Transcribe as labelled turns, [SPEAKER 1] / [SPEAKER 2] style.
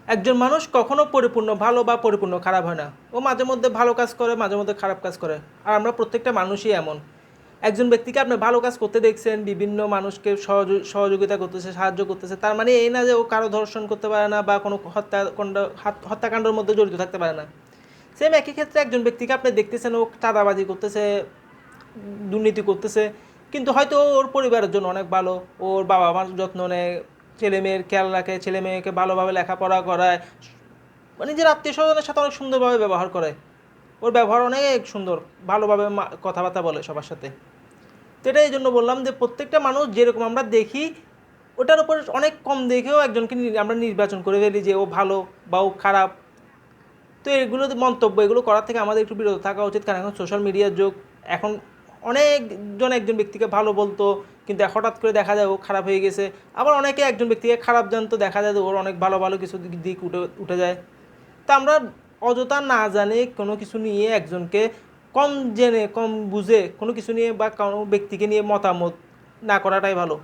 [SPEAKER 1] একজন মানুষ কখনো পরিপূর্ণ ভালো বা পরিপূর্ণ খারাপ হয় না। ও মাঝে মধ্যে ভালো কাজ করে, মাঝে মধ্যে খারাপ কাজ করে। আর আমরা প্রত্যেকটা মানুষই এমন। একজন ব্যক্তিকে আপনি ভালো কাজ করতে দেখছেন, বিভিন্ন মানুষকে সহযোগিতা করতেছে, সাহায্য করতেছে, তার মানে এই না যে ও কারো ধর্ষণ করতে পারে না বা কোনো হত্যাকাণ্ডের মধ্যে জড়িত থাকতে পারে না। সেম একই ক্ষেত্রে একজন ব্যক্তিকে আপনি দেখতেছেন ও চাঁদাবাজি করতেছে, দুর্নীতি করতেছে, কিন্তু হয়তো ওর পরিবারের জন্য অনেক ভালো, ওর বাবা মার যত্ন নেয়, ছেলে মেয়ের খেয়াল রাখে, ছেলে মেয়েকে ভালোভাবে লেখাপড়া করায়, মানে নিজের আত্মীয় স্বজনের সাথে অনেক সুন্দরভাবে ব্যবহার করে, ওর ব্যবহার অনেক সুন্দর, ভালোভাবে কথাবার্তা বলে সবার সাথে। তো এটা এই জন্য বললাম যে প্রত্যেকটা মানুষ যেরকম আমরা দেখি ওটার উপর অনেক কম দেখেও একজনকে আমরা নির্বাচন করে ফেলি যে ও ভালো বা ও খারাপ। তো এগুলো মন্তব্য এগুলো করার থেকে আমাদের একটু বিরত থাকা উচিত, কারণ এখন সোশ্যাল মিডিয়ার যুগ। এখন অনেকজন একজন ব্যক্তিকে ভালো বলতো, কিন্তু হঠাৎ করে দেখা যায় ও খারাপ হয়ে গেছে। আবার অনেকে একজন ব্যক্তিকে খারাপ জানতো, দেখা যায় ওর অনেক ভালো ভালো কিছু দিক উঠে উঠে যায়। তা আমরা অযথা না জানে কোনো কিছু নিয়ে একজনকে কম জেনে কম বুঝে কোনো কিছু নিয়ে বা কোনো ব্যক্তিকে নিয়ে মতামত না করাটাই ভালো।